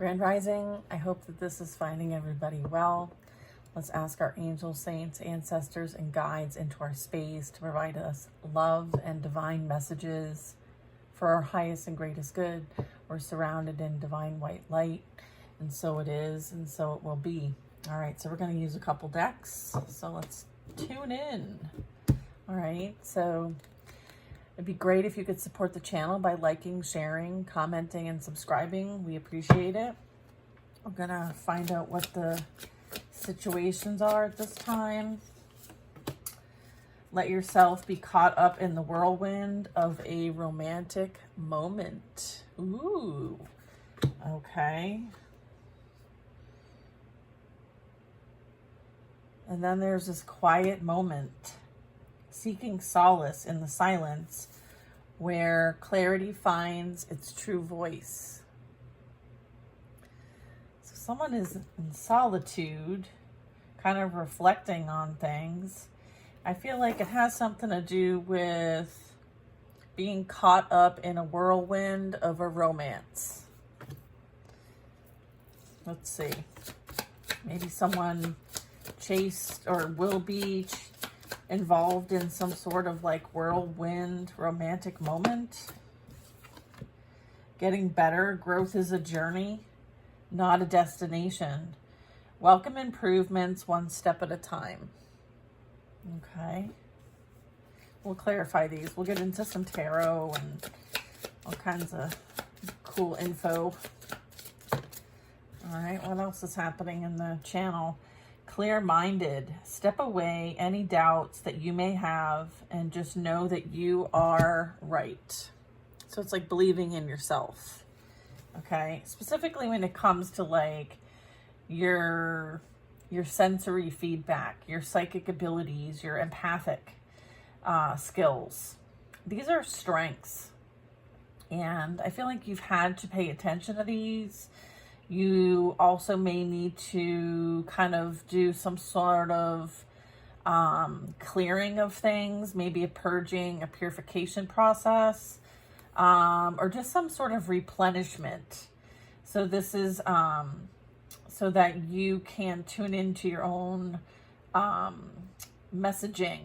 Grand Rising, I hope that this is finding everybody well. Let's ask our angels, saints, ancestors, and guides into our space to provide us love and divine messages for our highest and greatest good. We're surrounded in divine white light, and so it is, and so it will be. All right, so we're going to use a couple decks, so let's tune in. All right, so it'd be great if you could support the channel by liking, sharing, commenting, and subscribing. We appreciate it. We're gonna find out what the situations are at this time. Let yourself be caught up in the whirlwind of a romantic moment. Ooh, okay. And then there's this quiet moment, seeking solace in the silence, where clarity finds its true voice. So someone is in solitude, kind of reflecting on things. I feel like it has something to do with being caught up in a whirlwind of a romance. Let's see. Maybe someone chased or will be involved in some sort of like whirlwind romantic moment. Getting better. Growth is a journey, not a destination. Welcome improvements one step at a time. Okay. We'll clarify these. We'll get into some tarot and all kinds of cool info. All right. What else is happening in the channel? Clear-minded. Step away any doubts that you may have and just know that you are right. So it's like believing in yourself. Okay. Specifically when it comes to like your sensory feedback, your psychic abilities, your empathic skills. These are strengths. And I feel like you've had to pay attention to these. You also may need to kind of do some sort of clearing of things, maybe a purging, a purification process, or just some sort of replenishment. So this is so that you can tune into your own messaging.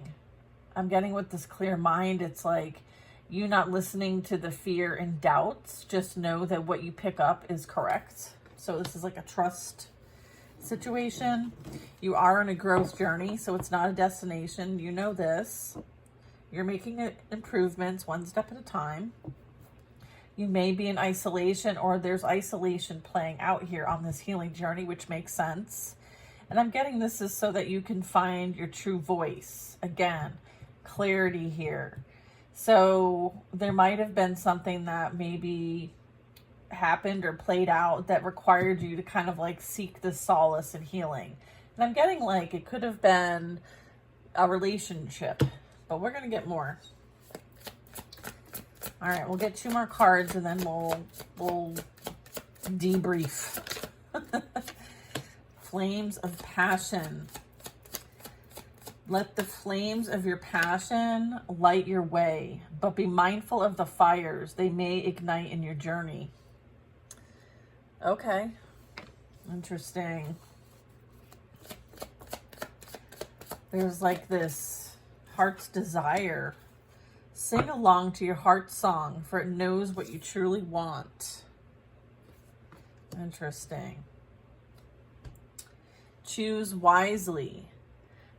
I'm getting with this clear mind, it's like you not listening to the fear and doubts. Just know that what you pick up is correct. So this is like a trust situation. You are on a growth journey, so it's not a destination. You know this. You're making improvements one step at a time. You may be in isolation, or there's isolation playing out here on this healing journey, which makes sense. And I'm getting this is so that you can find your true voice. Again, clarity here. So there might have been something that maybe happened or played out that required you to kind of like seek the solace and healing. And I'm getting like it could have been a relationship, but we're going to get more. All right, we'll get 2 more cards and then we'll debrief. Flames of passion. Let the flames of your passion light your way, but be mindful of the fires. They may ignite in your journey. Okay. Interesting. There's like this heart's desire. Sing along to your heart's song, for it knows what you truly want. Interesting. Choose wisely.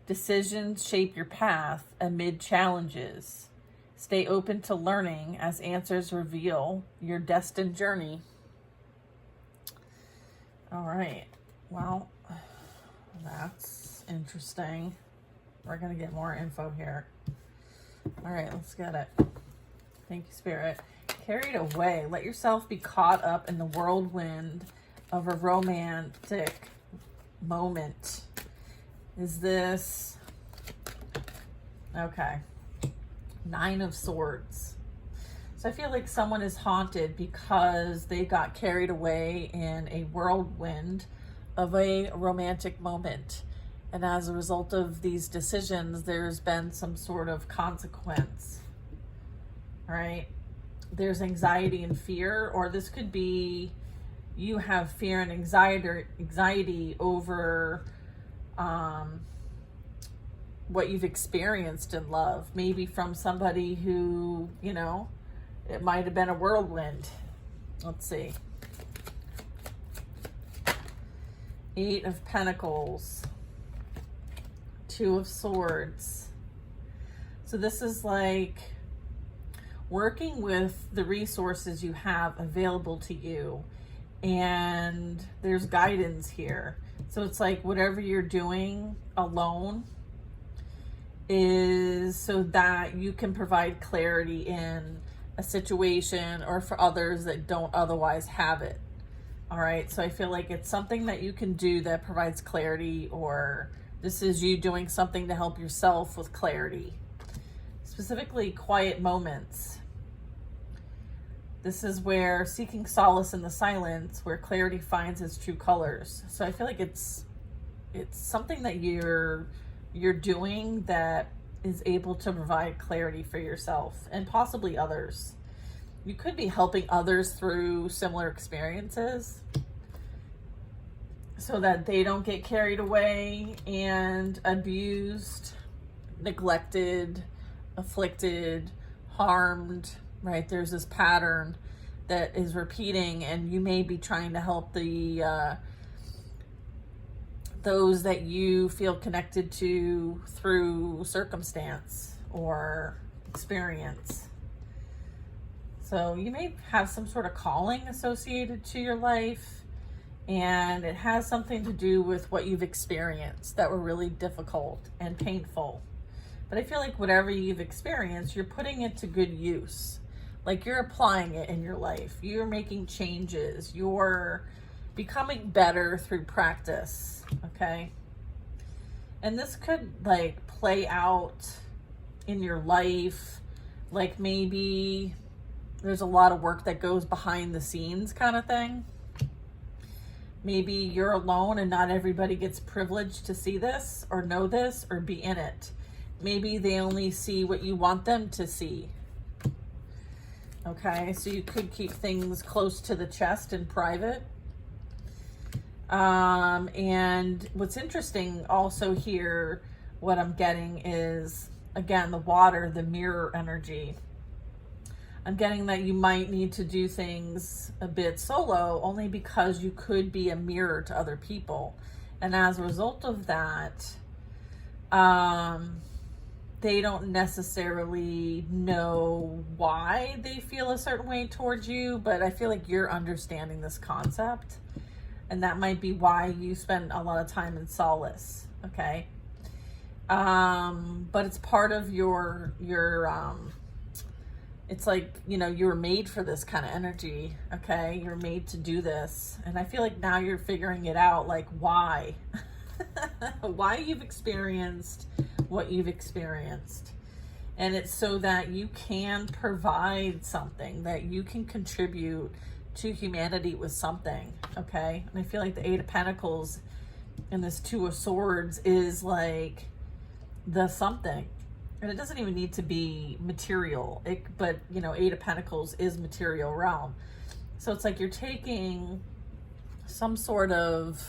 Decisions shape your path amid challenges. Stay open to learning as answers reveal your destined journey. All right. Well, that's interesting. We're going to get more info here. All right, let's get it. Thank you, Spirit. Carried away. Let yourself be caught up in the whirlwind of a romantic moment. Is this... Okay. 9 of Swords. So I feel like someone is haunted because they got carried away in a whirlwind of a romantic moment. And as a result of these decisions, there's been some sort of consequence, right? There's anxiety and fear, or this could be you have fear and anxiety over what you've experienced in love, maybe from somebody who, you know, it might have been a whirlwind. Let's see. 8 of Pentacles, 2 of Swords. So this is like working with the resources you have available to you, and there's guidance here. So it's like whatever you're doing alone is so that you can provide clarity in a situation or for others that don't otherwise have it. All right, so I feel like it's something that you can do that provides clarity, or this is you doing something to help yourself with clarity. Specifically, quiet moments. This is where seeking solace in the silence, where clarity finds its true colors. So I feel like it's something that you're doing that is able to provide clarity for yourself and possibly others. You could be helping others through similar experiences so that they don't get carried away and abused, neglected, afflicted, harmed, right? There's this pattern that is repeating, and you may be trying to help those that you feel connected to through circumstance or experience. So you may have some sort of calling associated to your life, and it has something to do with what you've experienced that were really difficult and painful. But I feel like whatever you've experienced, you're putting it to good use. Like you're applying it in your life. You're making changes. You're becoming better through practice, okay? And this could like play out in your life, like maybe there's a lot of work that goes behind the scenes kind of thing. Maybe you're alone and not everybody gets privileged to see this or know this or be in it. Maybe they only see what you want them to see. Okay, so you could keep things close to the chest and private. And what's interesting also here, what I'm getting is, again, the water, the mirror energy. I'm getting that you might need to do things a bit solo only because you could be a mirror to other people. And as a result of that, they don't necessarily know why they feel a certain way towards you, but I feel like you're understanding this concept. And that might be why you spend a lot of time in solace, okay? But it's part of your it's like, you know, you were made for this kind of energy, okay? You're made to do this. And I feel like now you're figuring it out, like why? Why you've experienced what you've experienced. And it's so that you can provide something, that you can contribute to humanity with something, okay? And I feel like the 8 of Pentacles and this 2 of Swords is like the something. And it doesn't even need to be material, but you know, 8 of Pentacles is material realm. So it's like you're taking some sort of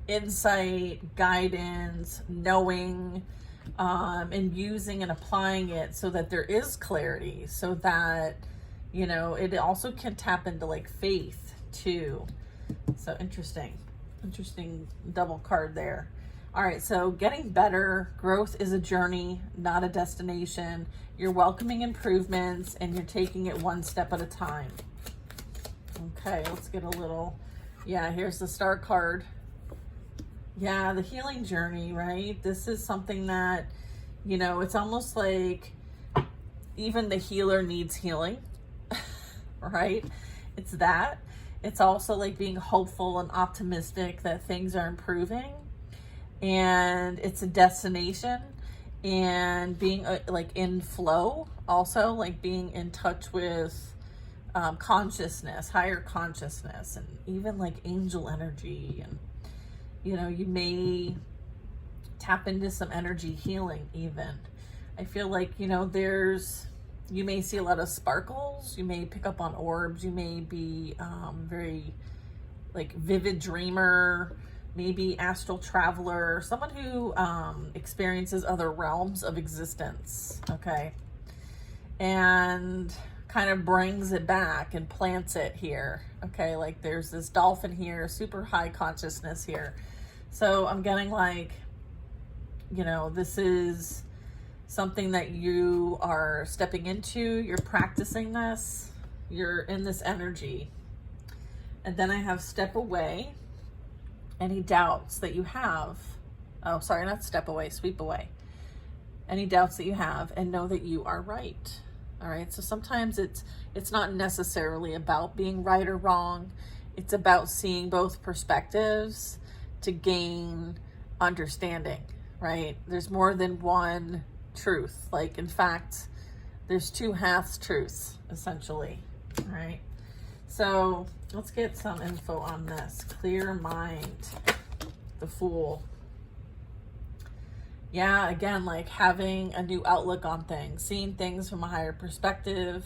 insight, guidance, knowing, and using and applying it so that there is clarity, so that, you know, it also can tap into like faith too. So interesting double card there. All right, so getting better, growth is a journey, not a destination. You're welcoming improvements and you're taking it one step at a time. Okay, let's get a little, yeah, here's the Star card. Yeah, the healing journey, right? This is something that, you know, it's almost like even the healer needs healing, right? It's that. It's also like being hopeful and optimistic that things are improving. And it's a destination, and being like in flow, also like being in touch with consciousness, higher consciousness, and even like angel energy. And you know, you may tap into some energy healing even. I feel like, you know, you may see a lot of sparkles, you may pick up on orbs, you may be very like vivid dreamer, maybe astral traveler, someone who experiences other realms of existence, okay? And kind of brings it back and plants it here, okay? Like there's this dolphin here, super high consciousness here. So I'm getting like, you know, this is something that you are stepping into, you're practicing this, you're in this energy. And then I have step away. Any doubts that you have, oh, sorry, not step away, sweep away. Any doubts that you have, and know that you are right. All right, so sometimes it's not necessarily about being right or wrong. It's about seeing both perspectives to gain understanding, right? There's more than one truth. Like, in fact, there's two halves truths, essentially, all right? So let's get some info on this. Clear mind, the Fool. Yeah, again, like having a new outlook on things, seeing things from a higher perspective,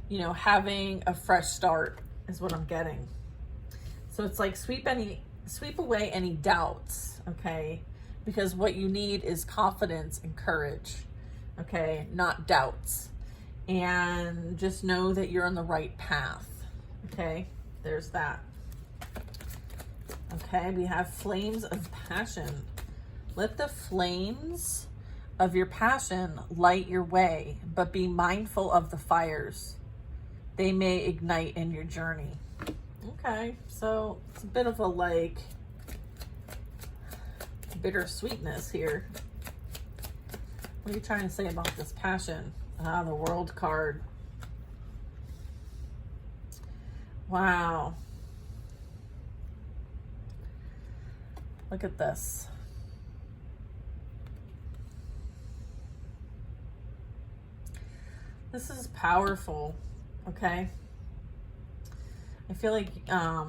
you know, having a fresh start is what I'm getting. So it's like sweep away any doubts, okay? Because what you need is confidence and courage, okay? Not doubts. And just know that you're on the right path. Okay, there's that. Okay, we have flames of passion. Let the flames of your passion light your way, but be mindful of the fires. They may ignite in your journey. Okay, so it's a bit of a like bittersweetness here. What are you trying to say about this passion? Ah, the World card. Wow. Look at this. This is powerful, okay? I feel like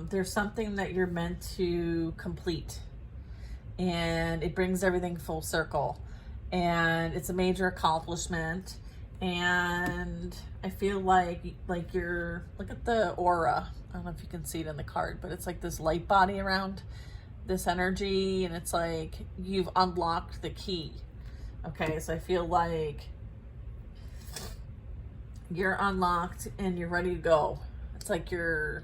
there's something that you're meant to complete, and it brings everything full circle, and it's a major accomplishment. And I feel like you're, look at the aura. I don't know if you can see it in the card, but it's like this light body around this energy, and it's like you've unlocked the key. Okay, so I feel like you're unlocked and you're ready to go. It's like you're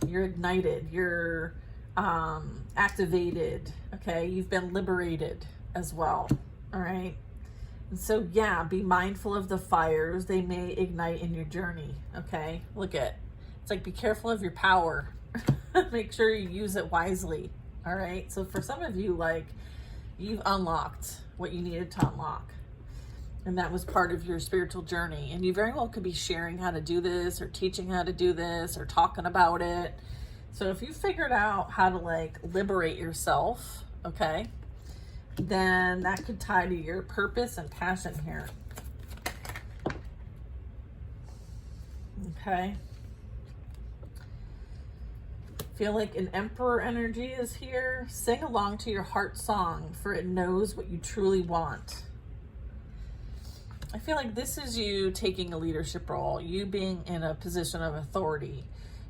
ignited, you're activated, okay? You've been liberated as well, all right? And so, yeah, be mindful of the fires. They may ignite in your journey, okay? Look at, it's like be careful of your power. Make sure you use it wisely, all right? So for some of you, like, you've unlocked what you needed to unlock. And that was part of your spiritual journey. And you very well could be sharing how to do this, or teaching how to do this, or talking about it. So if you figured out how to like liberate yourself, okay, then that could tie to your purpose and passion here. Okay. Feel like an emperor energy is here. Sing along to your heart song, for it knows what you truly want. I feel like this is you taking a leadership role, you being in a position of authority,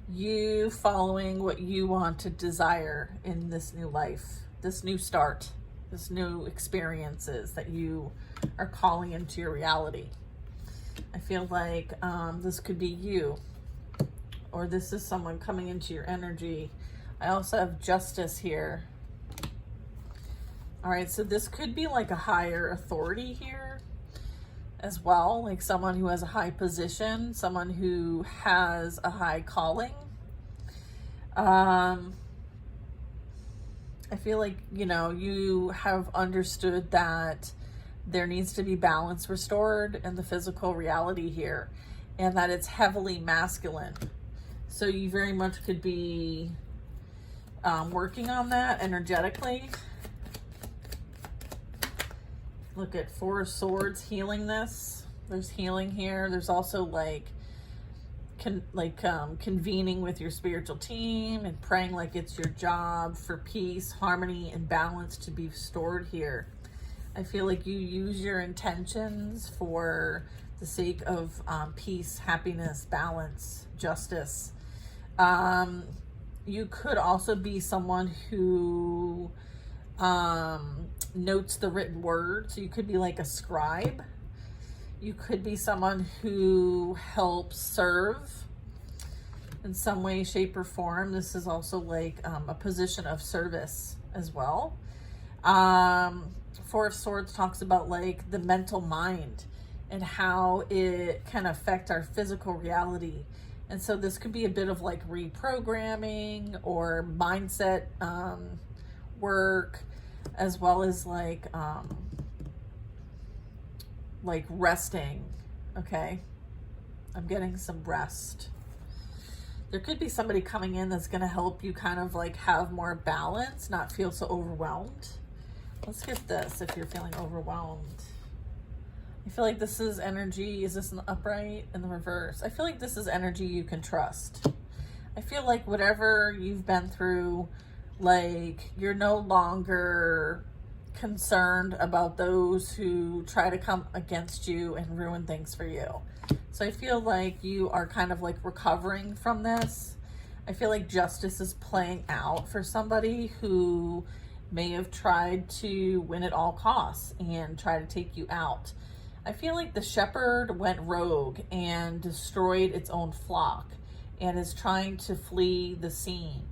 you following what you want to desire in this new life, this new start, this new experiences that you are calling into your reality. I feel like this could be you, or this is someone coming into your energy. I also have justice here. All right, so this could be like a higher authority here as well, like someone who has a high position, someone who has a high calling. I feel like, you know, you have understood that there needs to be balance restored in the physical reality here, and that it's heavily masculine. So you very much could be working on that energetically. Look at Four of Swords, healing this. There's healing here. There's also like convening with your spiritual team and praying like it's your job for peace, harmony, and balance to be stored here. I feel like you use your intentions for the sake of peace, happiness, balance, justice. You could also be someone who notes the written word. So you could be like a scribe. You could be someone who helps serve in some way, shape, or form. This is also like a position of service as well. Four of Swords talks about like the mental mind and how it can affect our physical reality. And so this could be a bit of like reprogramming or mindset work, as well as like resting. Okay, I'm getting some rest. There could be somebody coming in that's going to help you kind of like have more balance, not feel so overwhelmed. Let's get this if you're feeling overwhelmed. I feel like this is energy. Is this an upright in the reverse? I feel like this is energy you can trust. I feel like whatever you've been through, like you're no longer concerned about those who try to come against you and ruin things for you. So I feel like you are kind of like recovering from this. I feel like justice is playing out for somebody who may have tried to win at all costs and try to take you out. I feel like the shepherd went rogue and destroyed its own flock and is trying to flee the scene.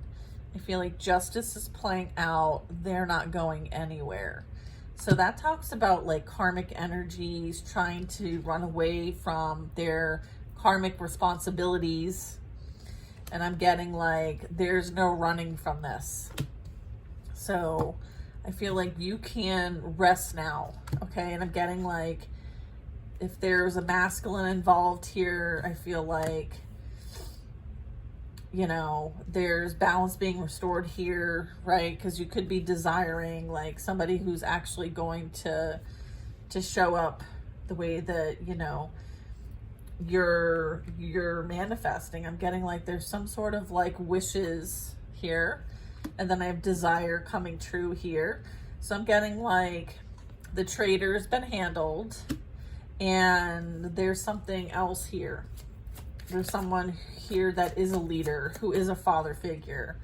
I feel like justice is playing out. They're not going anywhere. So that talks about like karmic energies trying to run away from their karmic responsibilities. And I'm getting like, there's no running from this. So I feel like you can rest now. Okay. And I'm getting like, if there's a masculine involved here, I feel like, you know, there's balance being restored here, right? Because you could be desiring like somebody who's actually going to show up the way that, you know, you're manifesting. I'm getting like there's some sort of like wishes here, and then I have desire coming true here. So I'm getting like the trader's been handled, and there's something else here. There's someone here that is a leader, who is a father figure.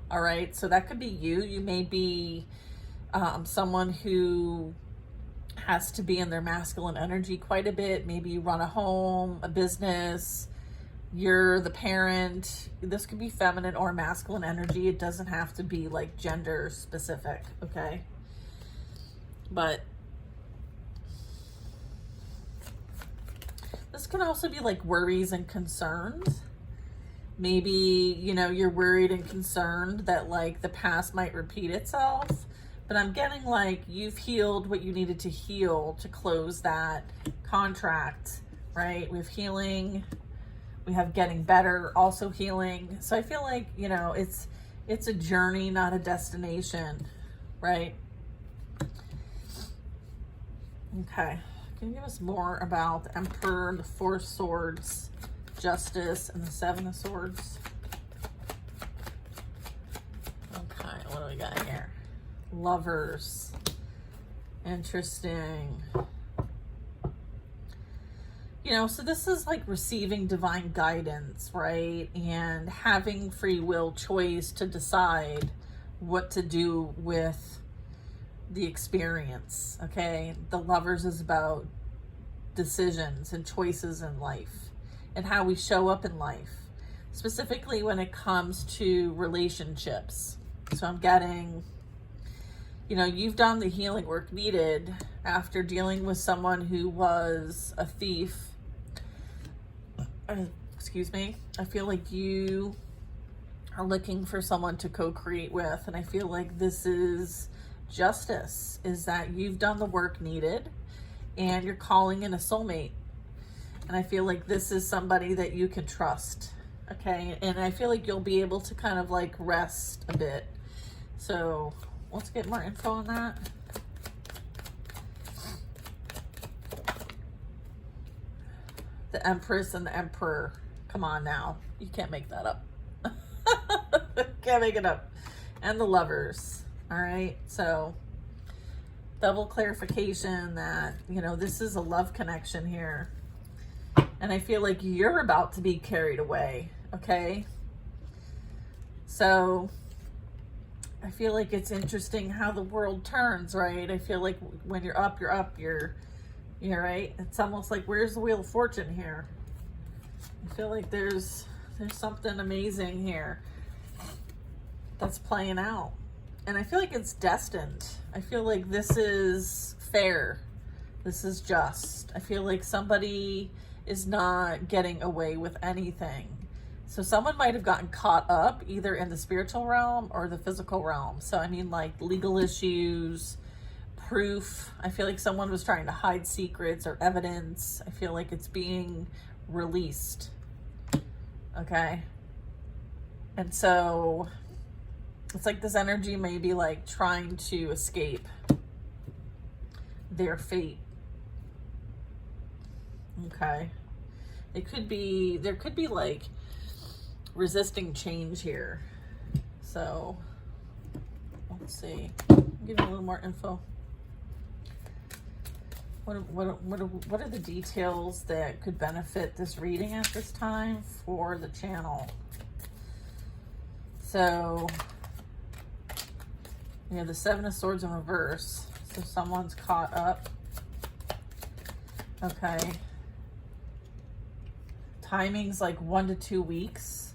All right. So that could be you. You may be someone who has to be in their masculine energy quite a bit. Maybe you run a home, a business. You're the parent. This could be feminine or masculine energy. It doesn't have to be like gender specific. Okay. But this can also be like worries and concerns. Maybe, you know, you're worried and concerned that like the past might repeat itself, but I'm getting like you've healed what you needed to heal to close that contract, right? We have healing, we have getting better, also healing. So I feel like, you know, it's a journey, not a destination, right? Okay. Can you give us more about the Emperor, the Four of Swords, Justice, and the Seven of Swords? Okay, what do we got here? Lovers. Interesting. You know, so this is like receiving divine guidance, right? And having free will choice to decide what to do with the experience. Okay, the Lovers is about decisions and choices in life and how we show up in life, specifically when it comes to relationships. So I'm getting, you know, you've done the healing work needed after dealing with someone who was a thief. Excuse me. I feel like you are looking for someone to co-create with, and I feel like this is justice, is that you've done the work needed and you're calling in a soulmate. And I feel like this is somebody that you can trust. Okay. And I feel like you'll be able to kind of like rest a bit. So let's get more info on that. The Empress and the Emperor. Come on now. You can't make that up. Can't make it up. And the Lovers. All right, so double clarification that, you know, this is a love connection here. And I feel like you're about to be carried away, okay? So I feel like it's interesting how the world turns, right? I feel like when you're up, you're right. It's almost like, where's the Wheel of Fortune here? I feel like there's something amazing here that's playing out. And I feel like it's destined. I feel like this is fair. This is just. I feel like somebody is not getting away with anything. So someone might have gotten caught up either in the spiritual realm or the physical realm. So I mean, like legal issues, proof. I feel like someone was trying to hide secrets or evidence. I feel like it's being released. Okay. And so it's like this energy may be like trying to escape their fate. Okay. There could be like resisting change here. So let's see. Give me a little more info. What are the details that could benefit this reading at this time for the channel? So, you know, the Seven of Swords in reverse. So someone's caught up. Okay. Timing's like 1 to 2 weeks.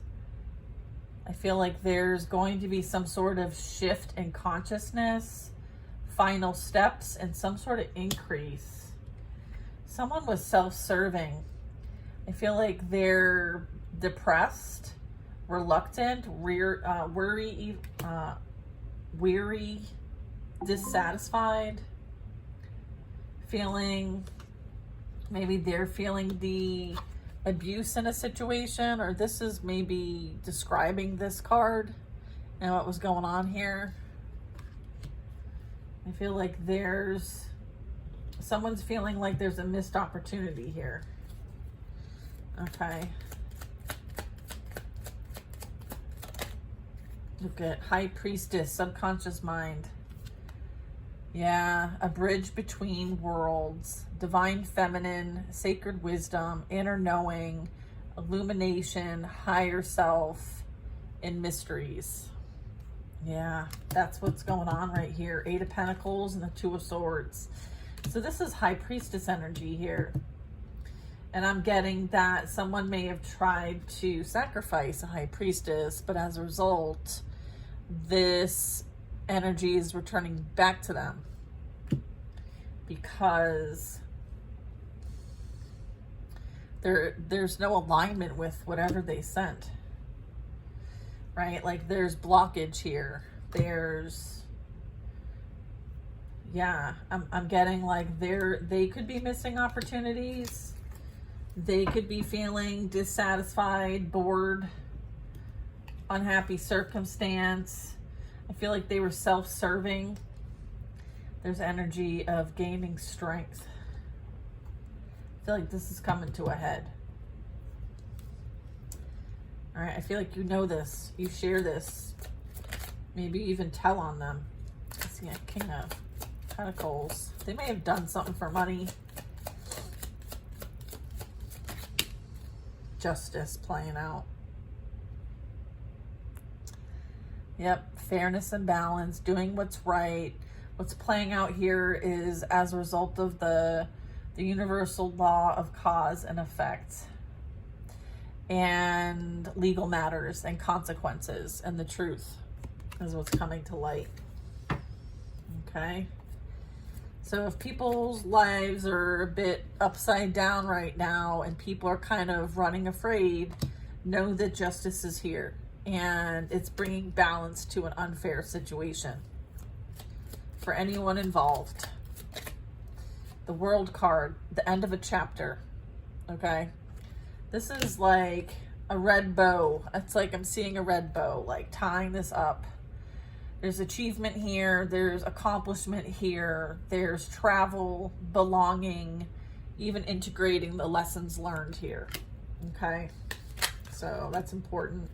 I feel like there's going to be some sort of shift in consciousness, final steps, and some sort of increase. Someone was self-serving. I feel like they're depressed, reluctant, weary, dissatisfied, feeling, maybe they're feeling the abuse in a situation, or this is maybe describing this card and what was going on here. I feel like someone's feeling like there's a missed opportunity here. Okay. Look at High Priestess, subconscious mind. Yeah, a bridge between worlds, divine feminine, sacred wisdom, inner knowing, illumination, higher self, and mysteries. Yeah, that's what's going on right here. 8 of Pentacles and the 2 of Swords. So this is High Priestess energy here. And I'm getting that someone may have tried to sacrifice a High Priestess, but as a result, this energy is returning back to them because there's no alignment with whatever they sent, right? Like there's blockage here. I'm getting like they could be missing opportunities. They could be feeling dissatisfied, bored, unhappy circumstance. I feel like they were self-serving. There's energy of gaining strength. I feel like this is coming to a head. All right, I feel like you know this. You share this. Maybe even tell on them. Let's see, King of Pentacles. They may have done something for money. Justice playing out. Yep, fairness and balance, doing what's right. What's playing out here is as a result of the universal law of cause and effect and legal matters and consequences, and the truth is what's coming to light. Okay. So if people's lives are a bit upside down right now and people are kind of running afraid, know that justice is here and it's bringing balance to an unfair situation for anyone involved. The World card, the end of a chapter. Okay. This is like a red bow. It's like I'm seeing a red bow, like tying this up. There's achievement here. There's accomplishment here. There's travel, belonging, even integrating the lessons learned here. Okay. So that's important.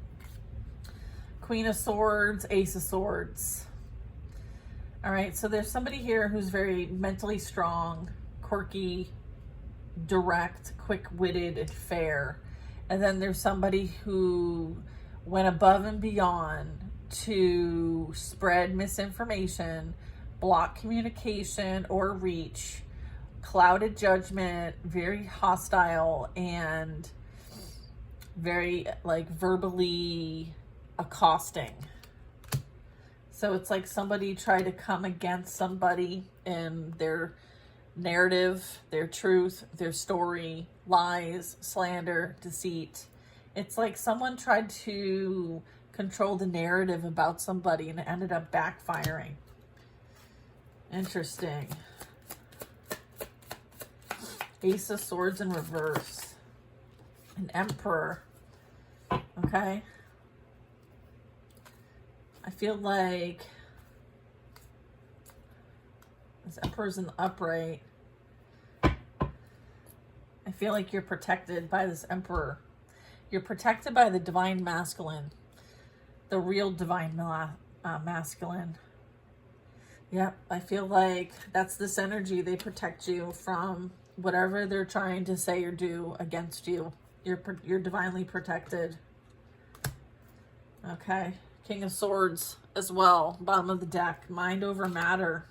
Queen of Swords, Ace of Swords. All right. So there's somebody here who's very mentally strong, quirky, direct, quick-witted, and fair. And then there's somebody who went above and beyond to spread misinformation, block communication or reach, clouded judgment, very hostile, and very like verbally accosting. So it's like somebody tried to come against somebody in their narrative, their truth, their story, lies, slander, deceit. It's like someone tried to control the narrative about somebody and it ended up backfiring. Interesting. Ace of Swords in reverse. An Emperor. Okay. I feel like this Emperor's in the upright. I feel like you're protected by this Emperor. You're protected by the divine masculine. The real divine masculine. Yep, I feel like that's this energy. They protect you from whatever they're trying to say or do against you. You're divinely protected. Okay. King of Swords as well. Bottom of the deck. Mind over matter.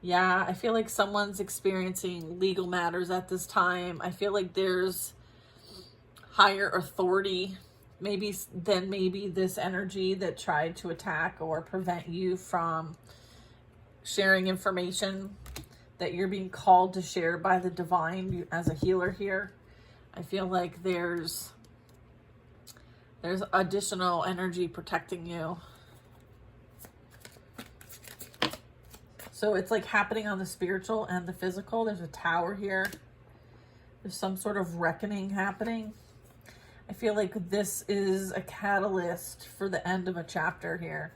Yeah, I feel like someone's experiencing legal matters at this time. I feel like there's higher authority maybe this energy that tried to attack or prevent you from sharing information that you're being called to share by the divine as a healer here. I feel like there's additional energy protecting you. So it's like happening on the spiritual and the physical. There's a tower here. There's some sort of reckoning happening. I feel like this is a catalyst for the end of a chapter here.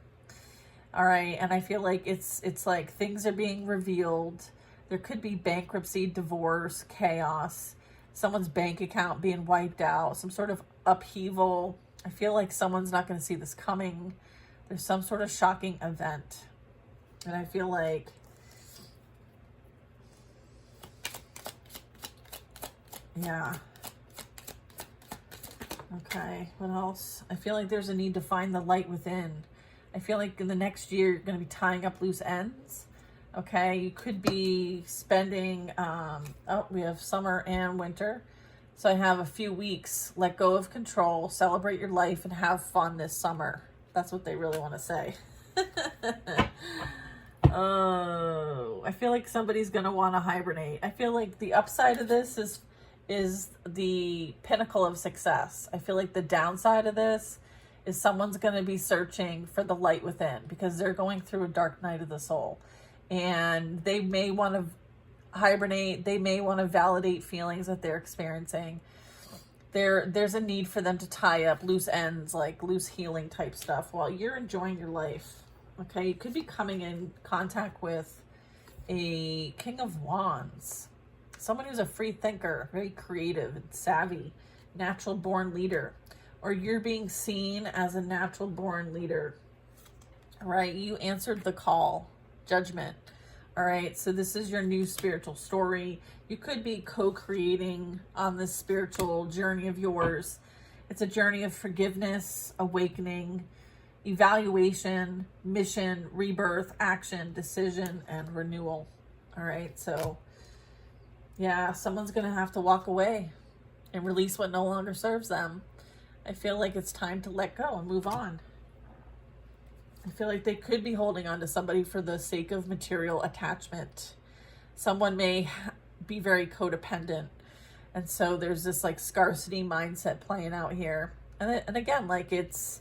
All right. And I feel like it's like things are being revealed. There could be bankruptcy, divorce, chaos, someone's bank account being wiped out, some sort of upheaval. I feel like someone's not going to see this coming. There's some sort of shocking event. And I feel like yeah. Okay, what else? I feel like there's a need to find the light within. I feel like in the next year, you're going to be tying up loose ends. Okay, you could be spending, we have summer and winter. So I have a few weeks. Let go of control, celebrate your life, and have fun this summer. That's what they really want to say. Oh, I feel like somebody's going to want to hibernate. I feel like the upside of this is the pinnacle of success. I feel like the downside of this is someone's going to be searching for the light within because they're going through a dark night of the soul. And they may want to hibernate. They may want to validate feelings that they're experiencing. There's a need for them to tie up loose ends, like loose healing type stuff while you're enjoying your life. Okay, you could be coming in contact with a King of Wands. Someone who's a free thinker, very creative and savvy, natural born leader. Or you're being seen as a natural born leader. All right, you answered the call. Judgment. All right, so this is your new spiritual story. You could be co-creating on this spiritual journey of yours. It's a journey of forgiveness, awakening, evaluation, mission, rebirth, action, decision, and renewal. All right, so yeah, someone's going to have to walk away and release what no longer serves them. I feel like it's time to let go and move on. I feel like they could be holding on to somebody for the sake of material attachment. Someone may be very codependent. And so there's this like scarcity mindset playing out here. And again, like it's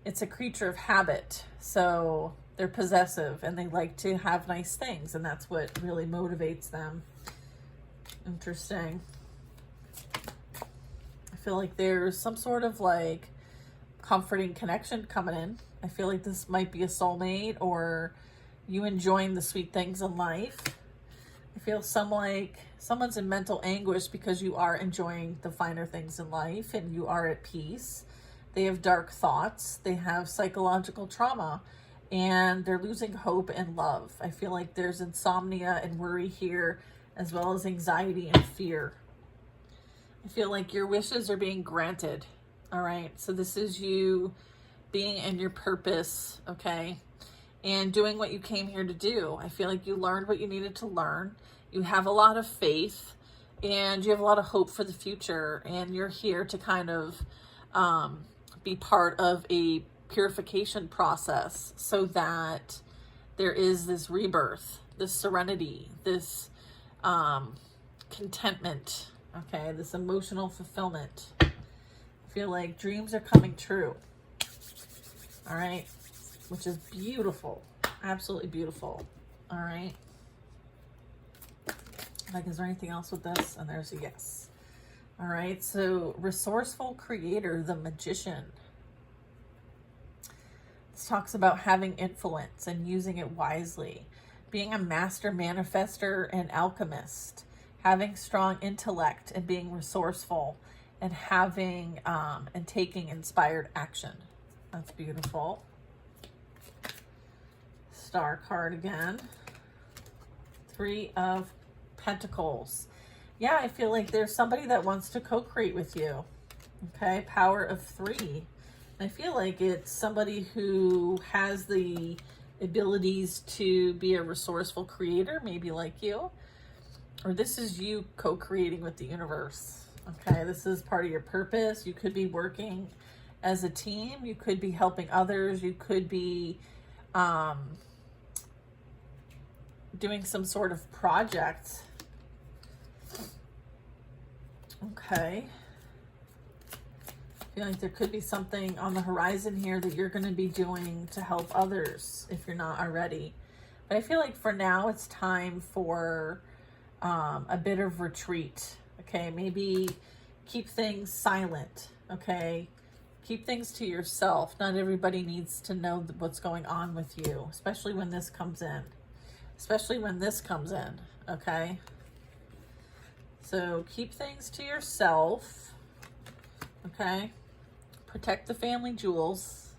a creature of habit. So they're possessive and they like to have nice things. And that's what really motivates them. Interesting. I feel like there's some sort of like comforting connection coming in. I feel like this might be a soulmate or you enjoying the sweet things in life. I feel someone's in mental anguish because you are enjoying the finer things in life and you are at peace. They have dark thoughts. They have psychological trauma and they're losing hope and love. I feel like there's insomnia and worry here as well as anxiety and fear. I feel like your wishes are being granted. All right. So this is you being in your purpose. Okay. And doing what you came here to do. I feel like you learned what you needed to learn. You have a lot of faith and you have a lot of hope for the future. And you're here to kind of be part of a purification process so that there is this rebirth, this serenity, this contentment, okay, this emotional fulfillment. I feel like dreams are coming true, all right, which is beautiful, absolutely beautiful, all right. Like, is there anything else with this? And there's a yes. All right, so resourceful creator, the magician. This talks about having influence and using it wisely, being a master manifester and alchemist, having strong intellect and being resourceful, and having and taking inspired action. That's beautiful. Star card again. 3 of Pentacles. Yeah, I feel like there's somebody that wants to co-create with you. Okay, Power of 3. I feel like it's somebody who has the abilities to be a resourceful creator, maybe like you. Or this is you co-creating with the universe. Okay, this is part of your purpose. You could be working as a team. You could be helping others. You could be doing some sort of project. Okay. I feel like there could be something on the horizon here that you're going to be doing to help others if you're not already. But I feel like for now it's time for a bit of retreat. Okay, maybe keep things silent. Okay, keep things to yourself. Not everybody needs to know what's going on with you, especially when this comes in. Especially when this comes in. Okay. So keep things to yourself. Okay. Protect the family jewels.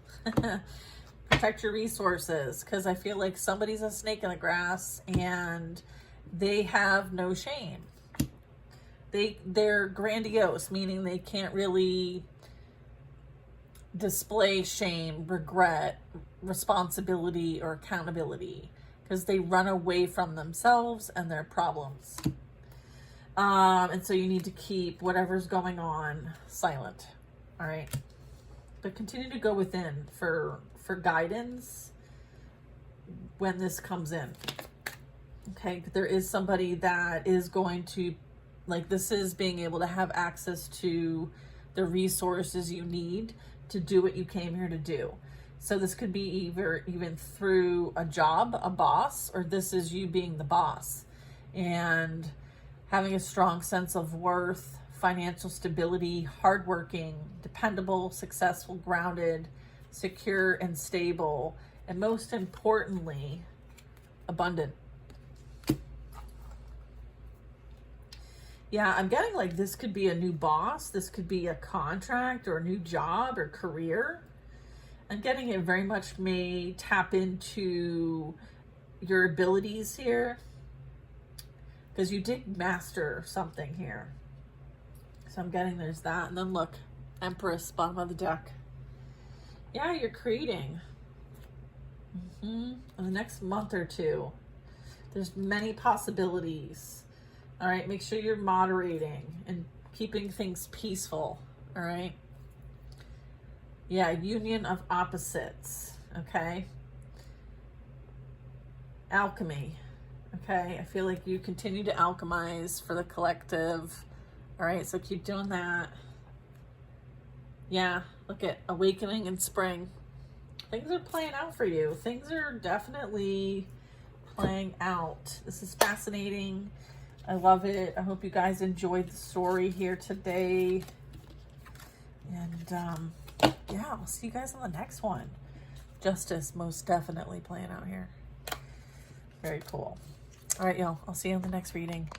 Protect your resources, because I feel like somebody's a snake in the grass and they have no shame. They're grandiose, meaning they can't really display shame, regret, responsibility, or accountability, because they run away from themselves and their problems. And so you need to keep whatever's going on silent. All right. But continue to go within for guidance when this comes in. Okay. There is somebody that is going to, like, this is being able to have access to the resources you need to do what you came here to do. So this could be either even through a job, a boss, or this is you being the boss and having a strong sense of worth, financial stability, hardworking, dependable, successful, grounded, secure, and stable, and most importantly, abundant. Yeah, I'm getting like this could be a new boss. This could be a contract or a new job or career. I'm getting it very much may tap into your abilities here, because you did master something here. So I'm getting there's that. And then look, Empress, bottom of the deck. Yeah, you're creating. In the next month or two, there's many possibilities. All right, make sure you're moderating and keeping things peaceful. All right. Yeah, union of opposites. Okay. Alchemy. Okay, I feel like you continue to alchemize for the collective. All right, so keep doing that. Yeah, look at awakening in spring. Things are playing out for you. Things are definitely playing out. This is fascinating. I love it. I hope you guys enjoyed the story here today. And yeah, I'll see you guys on the next one. Justice most definitely playing out here. Very cool. All right, y'all. I'll see you on the next reading.